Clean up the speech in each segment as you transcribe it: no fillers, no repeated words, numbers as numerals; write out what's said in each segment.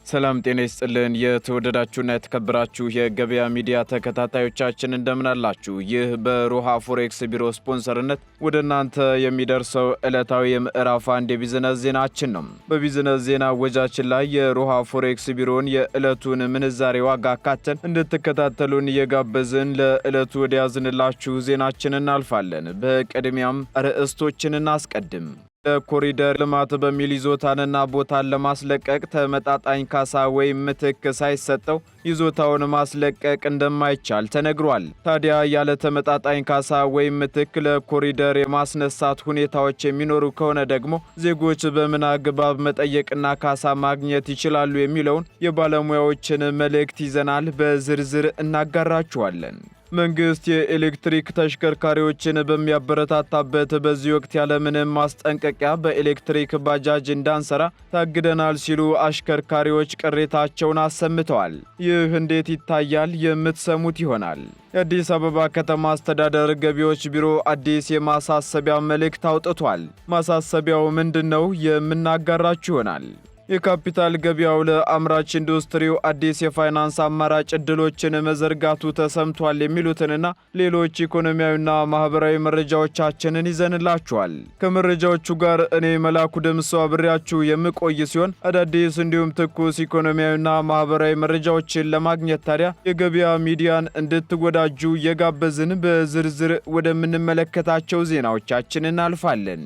ሰላም ጤና ይስጥልን የተወደዳችሁና የተከበራችሁ የገበያ ሚዲያ ተከታታዮቻችን እንደምን አላችሁ? ይህ በሮሃ ፎሬክስ ቢሮ ስፖንሰርነት ወደ እናንተ የሚደርሰው ዕለታዊ የምዕራፍ 1 የቢዝነስ ዜናችን ነው። በቢዝነስ ዜና ወጃችን ላይ የሮሃ ፎሬክስ ቢሮን የዕለቱን ምንዛሬ ዋጋ አካተን እንድትከታተሉን እየጋበዝን ለዕለቱ ወደ ያዝንላችሁ ዜናችን እናልፋለን። በቅድሚያም ርዕስቶችን እናስቀድም። ለኮሪደር ልማት በሚል ይዞታንና ቦታን ለማስለቀቅ ተመጣጣኝ ካሳ ወይም ምትክ ሳይሰጠው ይዞታውን ማስለቀቅ እንደማይቻል ተነግሯል። ታዲያ ያለ ተመጣጣኝ ካሳ ወይም ምትክ ለኮሪደር የማስነሳት ሁኔታዎች የሚኖሩ ከሆነ ደግሞ ዜጎች በምን አግባብ መጠየቅና ካሳ ማግኘት ይችላሉ የሚለውን የባለሙያዎችን መልእክት ይዘናል፣ በዝርዝር እናጋራችኋለን። መንግስት የኤሌክትሪክ ተሽከርካሪዎችን በሚያበረታታበት በዚህ ወቅት ያለምንም ማስጠንቀቂያ በኤሌክትሪክ ባጃጅ እንዳንሰራ ታግደናል ሲሉ አሽከርካሪዎች ቅሬታቸውን አሰምተዋል። ይህ እንዴት ይታያል? የምትሰሙት ይሆናል። የአዲስ አበባ ከተማ አስተዳደር ገቢዎች ቢሮ አዲስ የማሳሰቢያ መልእክት አውጥቷል። ማሳሰቢያው ምንድነው? የምናጋራችሁ ይሆናል። የካፒታል ገበያው ለአምራች ኢንዱስትሪው አዲስ የፋይናንስ አማራጭ ዕድሎችን መዘርጋቱ ተሰምቷል የሚሉትንና ሌሎች ኢኮኖሚያዊና ማህበራዊ መረጃዎቻችንን ይዘንላችኋል። ከመረጃዎቹ ጋር እኔ መላኩ ደምሰው አብሬያችሁ የምቆይ ሲሆን አዳዲስ እንዲሁም ትኩስ ኢኮኖሚያዊና ማህበራዊ መረጃዎችን ለማግኘት ታዲያ የገበያ ሚዲያን እንድትወዳጁ የጋበዝን በዝርዝር ወደምንመለከታቸው ዜናዎቻችን እናልፋለን።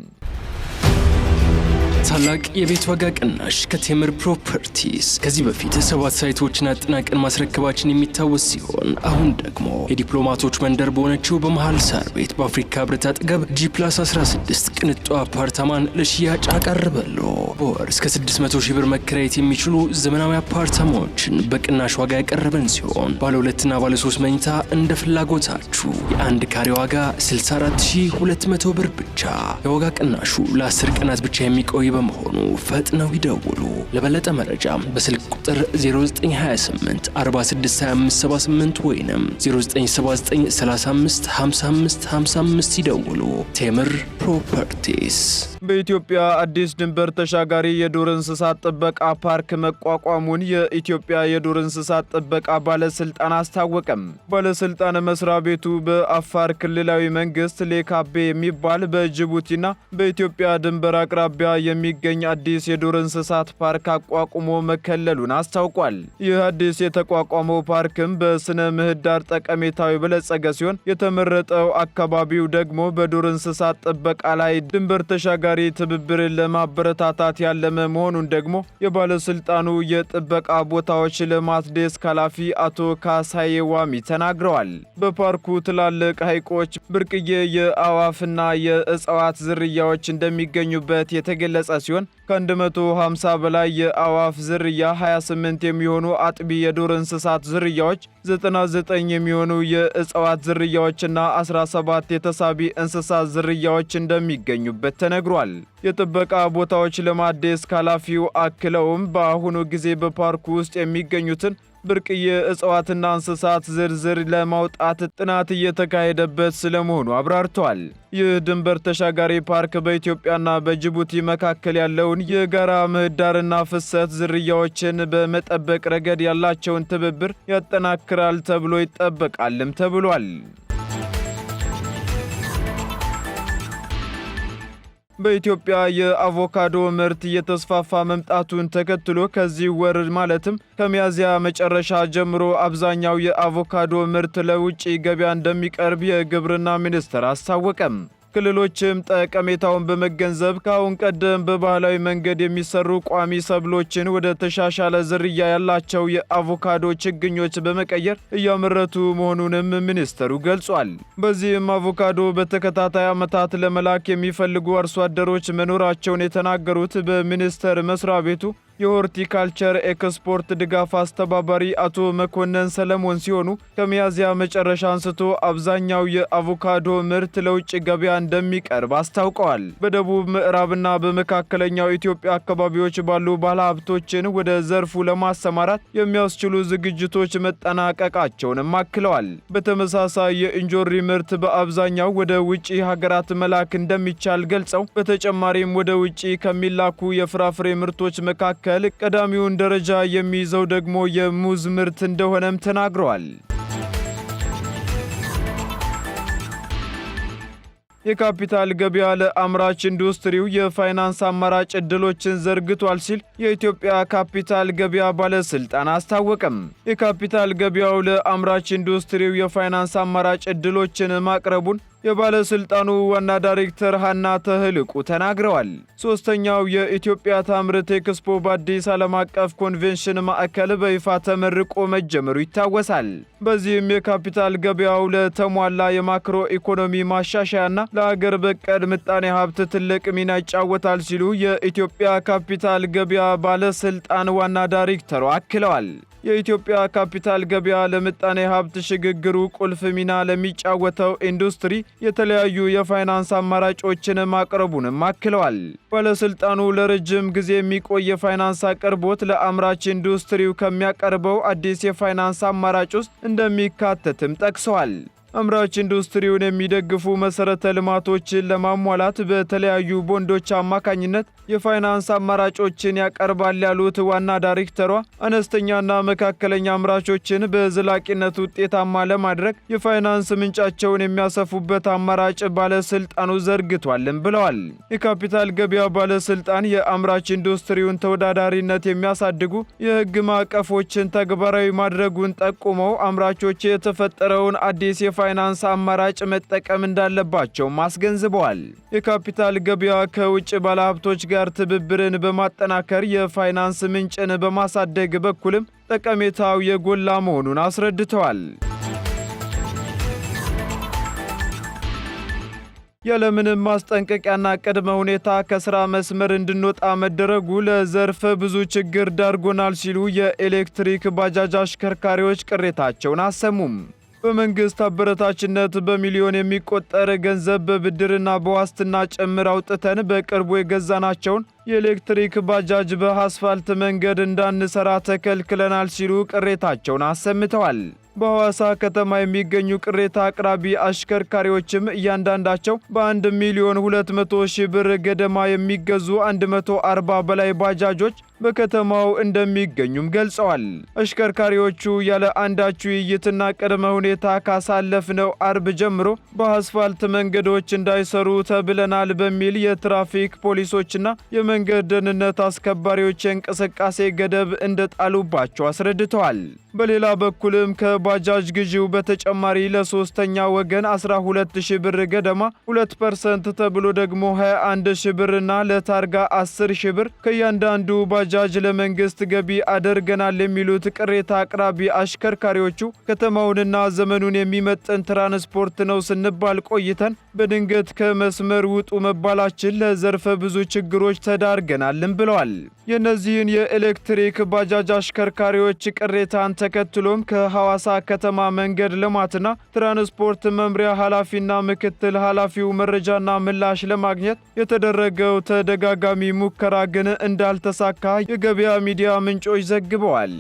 ታላቅ የቤት ዋጋ ቅናሽ ከቴምር ፕሮፐርቲስ። ከዚህ በፊት 7 ሳይቶችን አጠናቀን ማስረከባችን የሚታወስ ሲሆን አሁን ደግሞ የዲፕሎማቶች መንደር በሆነችው በመሃል ሳር ቤት በአፍሪካ ህብረት አጠገብ G+16 ቅንጡ አፓርታማን ለሽያጭ አቀርበሎ። በወር እስከ 600 ሺህ ብር መከራየት የሚችሉ ዘመናዊ አፓርታማዎችን በቅናሽ ዋጋ ያቀረበን ሲሆን ባለ 2ና ባለ 3 መኝታ እንደ ፍላጎታችሁ የአንድ ካሬ ዋጋ 64200 ብር ብቻ። የዋጋ ቅናሹ ለ10 ቀናት ብቻ የሚቆይ በመሆኑ ፈጥነው ይደውሉ። ለበለጠ መረጃ በስልክ ቁጥር 0928 462578 ወይንም 0979 35 55 55 ይደውሉ። ቴምር ፕሮፐርቲስ። በኢትዮጵያ አዲስ ድንበር ተሻጋሪ የዱር እንስሳት ጥበቃ ፓርክ መቋቋሙን የኢትዮጵያ የዱር እንስሳት ጥበቃ ባለስልጣን አስታወቀም። ባለስልጣን መስሪያ ቤቱ በአፋር ክልላዊ መንግስት ሌካቤ የሚባል በጅቡቲና በኢትዮጵያ ድንበር አቅራቢያ የሚገኝ አዲስ የዱር እንስሳት ፓርክ አቋቁሞ መከለሉን አስታውቋል። ይህ አዲስ የተቋቋመው ፓርክም በስነ ምህዳር ጠቀሜታው የበለጸገ ሲሆን የተመረጠው አካባቢው ደግሞ በዱር እንስሳት ጥበቃ ላይ ድንበር ተሻጋሪ ትብብርን ለማበረታታት ያለመ መሆኑን ደግሞ የባለስልጣኑ የጥበቃ ቦታዎች ልማት ዴስክ ኃላፊ አቶ ካሳዬ ዋሚ ተናግረዋል። በፓርኩ ትላልቅ ሐይቆች፣ ብርቅዬ የአዋፍና የእጽዋት ዝርያዎች እንደሚገኙበት የተገለጸ ሲሆን ከ150 በላይ የአዋፍ ዝርያ፣ 28 የሚሆኑ አጥቢ የዱር እንስሳት ዝርያዎች፣ 99 የሚሆኑ የእጽዋት ዝርያዎችና 17 የተሳቢ እንስሳት ዝርያዎች እንደሚገኙበት ተነግሯል። የጥበቃ ቦታዎች ልማት ዴስክ ኃላፊው አክለውም በአሁኑ ጊዜ በፓርኩ ውስጥ የሚገኙትን ብርቅዬ እጽዋትና እንስሳት ዝርዝር ለማውጣት ጥናት እየተካሄደበት ስለመሆኑ አብራርተዋል። ይህ ድንበር ተሻጋሪ ፓርክ በኢትዮጵያና በጅቡቲ መካከል ያለውን የጋራ ምህዳርና ፍሰት ዝርያዎችን በመጠበቅ ረገድ ያላቸውን ትብብር ያጠናክራል ተብሎ ይጠበቃልም ተብሏል። በኢትዮጵያ የአቮካዶ ምርት እየተስፋፋ መምጣቱን ተከትሎ ከዚህ ወር ማለትም ከሚያዝያ መጨረሻ ጀምሮ አብዛኛው የአቮካዶ ምርት ለውጭ ገበያ እንደሚቀርብ የግብርና ሚኒስቴር አስታወቀም። ክልሎችም ጠቀሜታውን በመገንዘብ ከአሁን ቀደም በባህላዊ መንገድ የሚሰሩ ቋሚ ሰብሎችን ወደ ተሻሻለ ዝርያ ያላቸው የአቮካዶ ችግኞች በመቀየር እያመረቱ መሆኑንም ሚኒስተሩ ገልጿል። በዚህም አቮካዶ በተከታታይ ዓመታት ለመላክ የሚፈልጉ አርሶ አደሮች መኖራቸውን የተናገሩት በሚኒስቴር መስሪያ ቤቱ የሆርቲካልቸር ኤክስፖርት ድጋፍ አስተባባሪ አቶ መኮንን ሰለሞን ሲሆኑ ከሚያዝያ መጨረሻ አንስቶ አብዛኛው የአቮካዶ ምርት ለውጭ ገበያ እንደሚቀርብ አስታውቀዋል። በደቡብ ምዕራብና በመካከለኛው ኢትዮጵያ አካባቢዎች ባሉ ባለሀብቶችን ወደ ዘርፉ ለማሰማራት የሚያስችሉ ዝግጅቶች መጠናቀቃቸውንም አክለዋል። በተመሳሳይ የእንጆሪ ምርት በአብዛኛው ወደ ውጭ ሀገራት መላክ እንደሚቻል ገልጸው በተጨማሪም ወደ ውጭ ከሚላኩ የፍራፍሬ ምርቶች መካከል መካከል ቀዳሚውን ደረጃ የሚይዘው ደግሞ የሙዝ ምርት እንደሆነም ተናግረዋል። የካፒታል ገበያ ለአምራች ኢንዱስትሪው የፋይናንስ አማራጭ ዕድሎችን ዘርግቷል ሲል የኢትዮጵያ ካፒታል ገበያ ባለስልጣን አስታወቀም። የካፒታል ገበያው ለአምራች ኢንዱስትሪው የፋይናንስ አማራጭ ዕድሎችን ማቅረቡን የባለስልጣኑ ዋና ዳይሬክተር ሀና ተህልቁ ተናግረዋል። ሶስተኛው የኢትዮጵያ ታምርት ኤክስፖ በአዲስ ዓለም አቀፍ ኮንቬንሽን ማዕከል በይፋ ተመርቆ መጀመሩ ይታወሳል። በዚህም የካፒታል ገበያው ለተሟላ የማክሮ ኢኮኖሚ ማሻሻያና ለአገር በቀል ምጣኔ ሀብት ትልቅ ሚና ይጫወታል ሲሉ የኢትዮጵያ ካፒታል ገበያ ባለስልጣን ዋና ዳይሬክተሩ አክለዋል። የኢትዮጵያ ካፒታል ገበያ ለምጣኔ ሀብት ሽግግሩ ቁልፍ ሚና ለሚጫወተው ኢንዱስትሪ የተለያዩ የፋይናንስ አማራጮችን ማቅረቡንም አክለዋል። ባለስልጣኑ ለረጅም ጊዜ የሚቆይ የፋይናንስ አቅርቦት ለአምራች ኢንዱስትሪው ከሚያቀርበው አዲስ የፋይናንስ አማራጭ ውስጥ እንደሚካተትም ጠቅሰዋል። አምራች ኢንዱስትሪውን የሚደግፉ መሰረተ ልማቶችን ለማሟላት በተለያዩ ቦንዶች አማካኝነት የፋይናንስ አማራጮችን ያቀርባል ያሉት ዋና ዳይሬክተሯ አነስተኛና መካከለኛ አምራቾችን በዘላቂነት ውጤታማ ለማድረግ የፋይናንስ ምንጫቸውን የሚያሰፉበት አማራጭ ባለስልጣኑ ዘርግቷልም ብለዋል። የካፒታል ገበያ ባለስልጣን የአምራች ኢንዱስትሪውን ተወዳዳሪነት የሚያሳድጉ የሕግ ማዕቀፎችን ተግባራዊ ማድረጉን ጠቁመው አምራቾች የተፈጠረውን አዲስ የፋይናንስ አማራጭ መጠቀም እንዳለባቸውም አስገንዝበዋል። የካፒታል ገበያ ከውጭ ባለሀብቶች ጋር ትብብርን በማጠናከር የፋይናንስ ምንጭን በማሳደግ በኩልም ጠቀሜታው የጎላ መሆኑን አስረድተዋል። ያለምንም ማስጠንቀቂያና ቅድመ ሁኔታ ከስራ መስመር እንድንወጣ መደረጉ ለዘርፈ ብዙ ችግር ዳርጎናል ሲሉ የኤሌክትሪክ ባጃጅ አሽከርካሪዎች ቅሬታቸውን አሰሙም። በመንግስት አበረታችነት በሚሊዮን የሚቆጠር ገንዘብ በብድርና በዋስትና ጭምር አውጥተን በቅርቡ የገዛናቸውን የኤሌክትሪክ ባጃጅ በአስፋልት መንገድ እንዳንሰራ ተከልክለናል ሲሉ ቅሬታቸውን አሰምተዋል። በሐዋሳ ከተማ የሚገኙ ቅሬታ አቅራቢ አሽከርካሪዎችም እያንዳንዳቸው በ1 ሚሊዮን 200 ሺህ ብር ገደማ የሚገዙ 140 በላይ ባጃጆች በከተማው እንደሚገኙም ገልጸዋል። አሽከርካሪዎቹ ያለ አንዳች ውይይትና ቅድመ ሁኔታ ካሳለፍነው አርብ ጀምሮ በአስፋልት መንገዶች እንዳይሰሩ ተብለናል በሚል የትራፊክ ፖሊሶችና የመንገድ ደህንነት አስከባሪዎች የእንቅስቃሴ ገደብ እንደጣሉባቸው አስረድተዋል። በሌላ በኩልም ከባጃጅ ግዢው በተጨማሪ ለሶስተኛ ወገን 12000 ብር ገደማ 2% ተብሎ ደግሞ 21000 ብርና ለታርጋ 10000 ብር ከእያንዳንዱ ባጃጅ ለመንግስት ገቢ አድርገናል የሚሉት ቅሬታ አቅራቢ አሽከርካሪዎቹ ከተማውንና ዘመኑን የሚመጥን ትራንስፖርት ነው ስንባል ቆይተን በድንገት ከመስመር ውጡ መባላችን ለዘርፈ ብዙ ችግሮች ተዳርገናልም ብለዋል። የእነዚህን የኤሌክትሪክ ባጃጅ አሽከርካሪዎች ቅሬታን ተከትሎም ከሐዋሳ ከተማ መንገድ ልማትና ትራንስፖርት መምሪያ ኃላፊና ምክትል ኃላፊው መረጃና ምላሽ ለማግኘት የተደረገው ተደጋጋሚ ሙከራ ግን እንዳልተሳካ የገበያ ሚዲያ ምንጮች ዘግበዋል።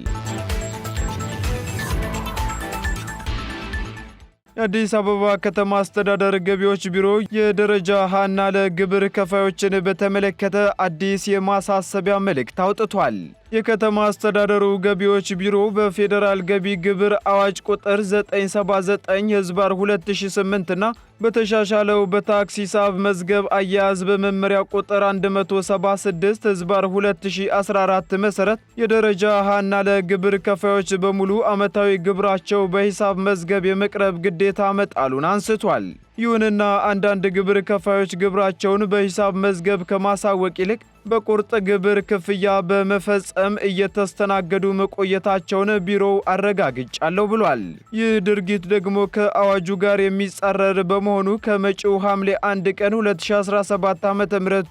የአዲስ አበባ ከተማ አስተዳደር ገቢዎች ቢሮ የደረጃ ሀና ለግብር ከፋዮችን በተመለከተ አዲስ የማሳሰቢያ መልእክት አውጥቷል። የከተማ አስተዳደሩ ገቢዎች ቢሮ በፌዴራል ገቢ ግብር አዋጅ ቁጥር 979/2008 እና በተሻሻለው በታክስ ሂሳብ መዝገብ አያያዝ በመመሪያ ቁጥር 176/2014 መሰረት የደረጃ ሀና ለግብር ከፋዮች በሙሉ ዓመታዊ ግብራቸው በሂሳብ መዝገብ የመቅረብ ግዴታ መጣሉን አንስቷል። ይሁንና አንዳንድ ግብር ከፋዮች ግብራቸውን በሂሳብ መዝገብ ከማሳወቅ ይልቅ በቁርጥ ግብር ክፍያ በመፈጸም እየተስተናገዱ መቆየታቸውን ቢሮው አረጋግጫለሁ ብሏል። ይህ ድርጊት ደግሞ ከአዋጁ ጋር የሚጻረር በመሆኑ ከመጪው ሐምሌ 1 ቀን 2017 ዓ.ም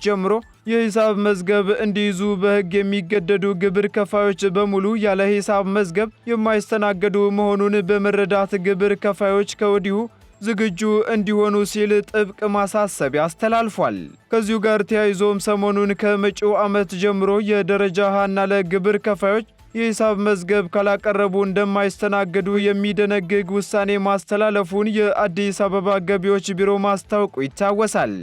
ጀምሮ የሂሳብ መዝገብ እንዲይዙ በሕግ የሚገደዱ ግብር ከፋዮች በሙሉ ያለ ሂሳብ መዝገብ የማይስተናገዱ መሆኑን በመረዳት ግብር ከፋዮች ከወዲሁ ዝግጁ እንዲሆኑ ሲል ጥብቅ ማሳሰቢያ አስተላልፏል። ከዚሁ ጋር ተያይዞም ሰሞኑን ከመጪው ዓመት ጀምሮ የደረጃ ሀና ለግብር ከፋዮች የሂሳብ መዝገብ ካላቀረቡ እንደማይስተናገዱ የሚደነግግ ውሳኔ ማስተላለፉን የአዲስ አበባ ገቢዎች ቢሮ ማስታወቁ ይታወሳል።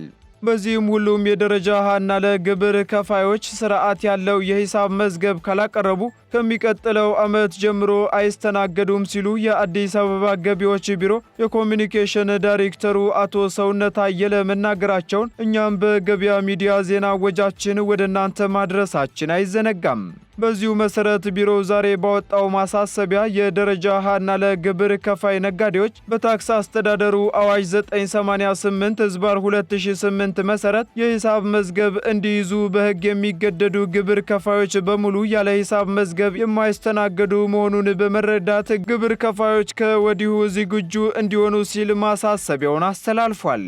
በዚህም ሁሉም የደረጃ ሀና ለግብር ከፋዮች ስርዓት ያለው የሂሳብ መዝገብ ካላቀረቡ ከሚቀጥለው ዓመት ጀምሮ አይስተናገዱም ሲሉ የአዲስ አበባ ገቢዎች ቢሮ የኮሚኒኬሽን ዳይሬክተሩ አቶ ሰውነት አየለ መናገራቸውን እኛም በገበያ ሚዲያ ዜና ወጃችን ወደ እናንተ ማድረሳችን አይዘነጋም። በዚሁ መሰረት ቢሮው ዛሬ ባወጣው ማሳሰቢያ የደረጃ ሀና ለግብር ከፋይ ነጋዴዎች በታክስ አስተዳደሩ አዋጅ 988/2008 መሰረት የሂሳብ መዝገብ እንዲይዙ በሕግ የሚገደዱ ግብር ከፋዮች በሙሉ ያለ ሂሳብ መዝገብ የማይስተናገዱ መሆኑን በመረዳት ግብር ከፋዮች ከወዲሁ ዝግጁ እንዲሆኑ ሲል ማሳሰቢያውን አስተላልፏል።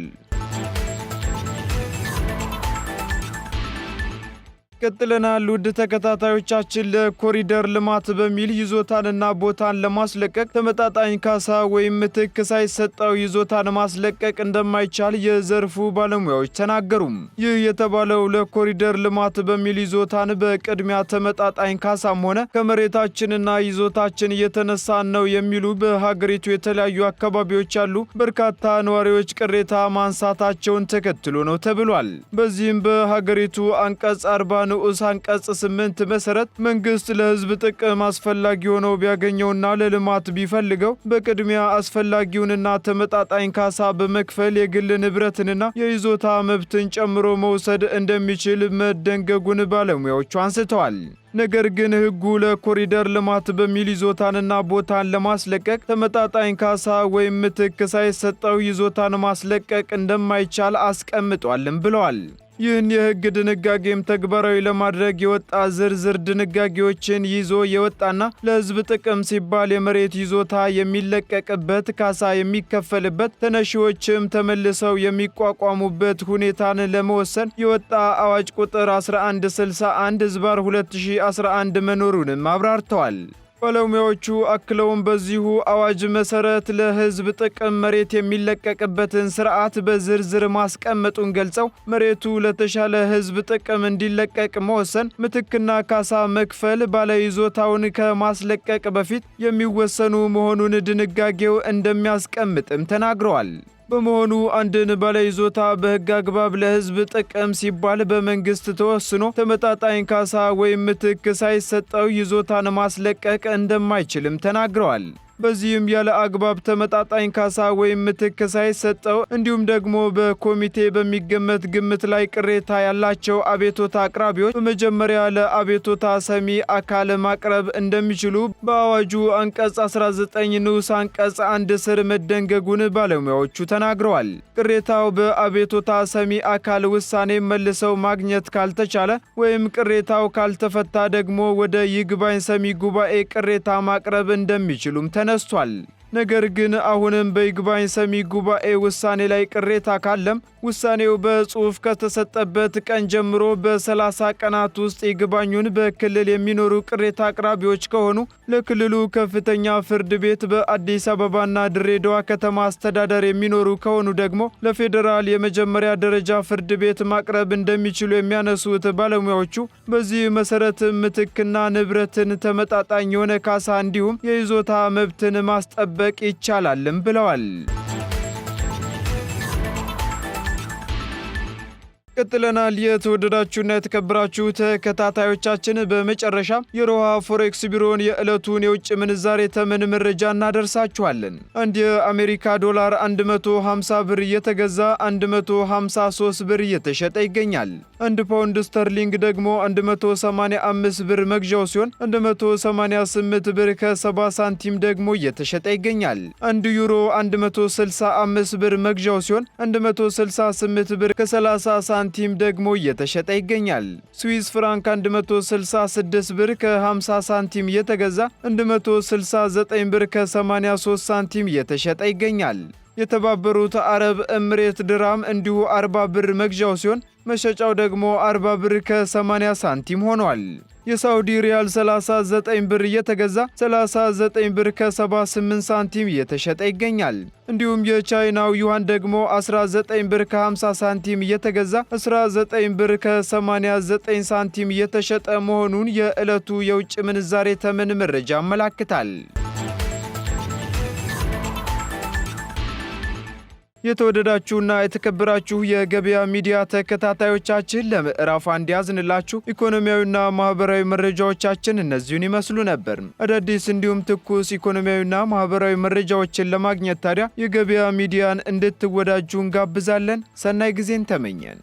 ቀጥለናል። ውድ ተከታታዮቻችን ለኮሪደር ልማት በሚል ይዞታንና ቦታን ለማስለቀቅ ተመጣጣኝ ካሳ ወይም ምትክ ሳይሰጠው ይዞታን ማስለቀቅ እንደማይቻል የዘርፉ ባለሙያዎች ተናገሩ። ይህ የተባለው ለኮሪደር ልማት በሚል ይዞታን በቅድሚያ ተመጣጣኝ ካሳም ሆነ ከመሬታችንና ይዞታችን እየተነሳን ነው የሚሉ በሀገሪቱ የተለያዩ አካባቢዎች ያሉ በርካታ ነዋሪዎች ቅሬታ ማንሳታቸውን ተከትሎ ነው ተብሏል። በዚህም በሀገሪቱ አንቀጽ 40 ንዑስ አንቀጽ 8 መሰረት መንግስት ለህዝብ ጥቅም አስፈላጊ ሆኖ ቢያገኘውና ለልማት ቢፈልገው በቅድሚያ አስፈላጊውንና ተመጣጣኝ ካሳ በመክፈል የግል ንብረትንና የይዞታ መብትን ጨምሮ መውሰድ እንደሚችል መደንገጉን ባለሙያዎቹ አንስተዋል። ነገር ግን ህጉ ለኮሪደር ልማት በሚል ይዞታንና ቦታን ለማስለቀቅ ተመጣጣኝ ካሳ ወይም ምትክ ሳይሰጠው ይዞታን ማስለቀቅ እንደማይቻል አስቀምጧልም ብለዋል። ይህን የህግ ድንጋጌም ተግባራዊ ለማድረግ የወጣ ዝርዝር ድንጋጌዎችን ይዞ የወጣና ለህዝብ ጥቅም ሲባል የመሬት ይዞታ የሚለቀቅበት፣ ካሳ የሚከፈልበት፣ ተነሺዎችም ተመልሰው የሚቋቋሙበት ሁኔታን ለመወሰን የወጣ አዋጅ ቁጥር 1161/2011 መኖሩንም አብራርተዋል። ባለሙያዎቹ አክለውም በዚሁ አዋጅ መሰረት ለህዝብ ጥቅም መሬት የሚለቀቅበትን ስርዓት በዝርዝር ማስቀመጡን ገልጸው መሬቱ ለተሻለ ህዝብ ጥቅም እንዲለቀቅ መወሰን፣ ምትክና ካሳ መክፈል ባለይዞታውን ከማስለቀቅ በፊት የሚወሰኑ መሆኑን ድንጋጌው እንደሚያስቀምጥም ተናግረዋል። በመሆኑ አንድን ባለይዞታ በህግ አግባብ ለህዝብ ጥቅም ሲባል በመንግስት ተወስኖ ተመጣጣኝ ካሳ ወይም ምትክ ሳይሰጠው ይዞታን ማስለቀቅ እንደማይችልም ተናግረዋል። በዚህም ያለ አግባብ ተመጣጣኝ ካሳ ወይም ምትክ ሳይሰጠው እንዲሁም ደግሞ በኮሚቴ በሚገመት ግምት ላይ ቅሬታ ያላቸው አቤቶታ አቅራቢዎች በመጀመሪያ ለአቤቶታ ሰሚ አካል ማቅረብ እንደሚችሉ በአዋጁ አንቀጽ 19 ንዑስ አንቀጽ 1 ስር መደንገጉን ባለሙያዎቹ ተናግረዋል። ቅሬታው በአቤቶታ ሰሚ አካል ውሳኔ መልሰው ማግኘት ካልተቻለ ወይም ቅሬታው ካልተፈታ ደግሞ ወደ ይግባኝ ሰሚ ጉባኤ ቅሬታ ማቅረብ እንደሚችሉም ተነስቷል። ነገር ግን አሁንም በይግባኝ ሰሚ ጉባኤ ውሳኔ ላይ ቅሬታ ካለም ውሳኔው በጽሑፍ ከተሰጠበት ቀን ጀምሮ በ30 ቀናት ውስጥ ይግባኙን በክልል የሚኖሩ ቅሬታ አቅራቢዎች ከሆኑ ለክልሉ ከፍተኛ ፍርድ ቤት፣ በአዲስ አበባና ድሬዳዋ ከተማ አስተዳደር የሚኖሩ ከሆኑ ደግሞ ለፌዴራል የመጀመሪያ ደረጃ ፍርድ ቤት ማቅረብ እንደሚችሉ የሚያነሱት ባለሙያዎቹ በዚህ መሰረት ምትክና ንብረትን፣ ተመጣጣኝ የሆነ ካሳ እንዲሁም የይዞታ መብትን ማስጠበቅ ይቻላልም ብለዋል። ቀጥለናል። የተወደዳችሁና የተከበራችሁ ተከታታዮቻችን በመጨረሻ የሮሃ ፎሬክስ ቢሮን የዕለቱን የውጭ ምንዛሬ ተመን መረጃ እናደርሳችኋለን። አንድ የአሜሪካ ዶላር 150 ብር እየተገዛ 153 ብር እየተሸጠ ይገኛል። አንድ ፓውንድ ስተርሊንግ ደግሞ 185 ብር መግዣው ሲሆን 188 ብር ከ70 ሳንቲም ደግሞ እየተሸጠ ይገኛል። አንድ ዩሮ 165 ብር መግዣው ሲሆን 168 ብር ከ30 ሳንቲም ደግሞ እየተሸጠ ይገኛል። ስዊስ ፍራንክ 166 ብር ከ50 ሳንቲም እየተገዛ 169 ብር ከ83 ሳንቲም እየተሸጠ ይገኛል። የተባበሩት አረብ ኤምሬት ድራም እንዲሁ 40 ብር መግዣው ሲሆን መሸጫው ደግሞ 40 ብር ከ80 ሳንቲም ሆኗል። የሳውዲ ሪያል 39 ብር እየተገዛ 39 ብር ከ78 ሳንቲም እየተሸጠ ይገኛል። እንዲሁም የቻይናው ዩዋን ደግሞ 19 ብር ከ50 ሳንቲም እየተገዛ 19 ብር ከ89 ሳንቲም እየተሸጠ መሆኑን የዕለቱ የውጭ ምንዛሬ ተመን መረጃ ያመላክታል። የተወደዳችሁና የተከበራችሁ የገበያ ሚዲያ ተከታታዮቻችን ለምዕራፍ 1 ያዝንላችሁ ኢኮኖሚያዊና ማህበራዊ መረጃዎቻችን እነዚህን ይመስሉ ነበር። አዳዲስ እንዲሁም ትኩስ ኢኮኖሚያዊና ማህበራዊ መረጃዎችን ለማግኘት ታዲያ የገበያ ሚዲያን እንድትወዳጁ እንጋብዛለን። ሰናይ ጊዜን ተመኘን።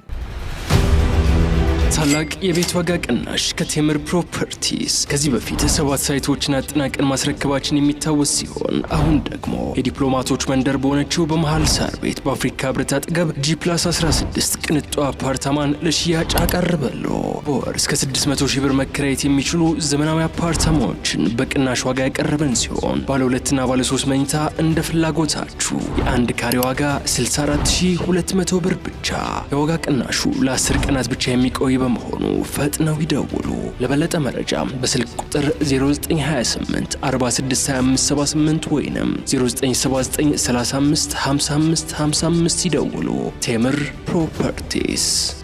ታላቅ የቤት ዋጋ ቅናሽ ከቴምር ፕሮፐርቲስ። ከዚህ በፊት 7 ሳይቶችን አጠናቀን ማስረከባችን የሚታወስ ሲሆን አሁን ደግሞ የዲፕሎማቶች መንደር በሆነችው በመሃል ሳር ቤት በአፍሪካ ህብረት አጠገብ G+16 ቅንጡ አፓርታማን ለሽያጭ አቀርበሎ። በወር እስከ 600 ሺህ ብር መከራየት የሚችሉ ዘመናዊ አፓርታማዎችን በቅናሽ ዋጋ ያቀረበን ሲሆን ባለ 2 እና ባለ 3 መኝታ እንደ ፍላጎታችሁ የአንድ ካሬ ዋጋ 64200 ብር ብቻ። የዋጋ ቅናሹ ለ10 ቀናት ብቻ የሚቆይ በመሆኑ ፈጥነው ይደውሉ። ለበለጠ መረጃ በስልክ ቁጥር 0928 462578 ወይንም 0979 35 55 55 ይደውሉ። ቴምር ፕሮፐርቲስ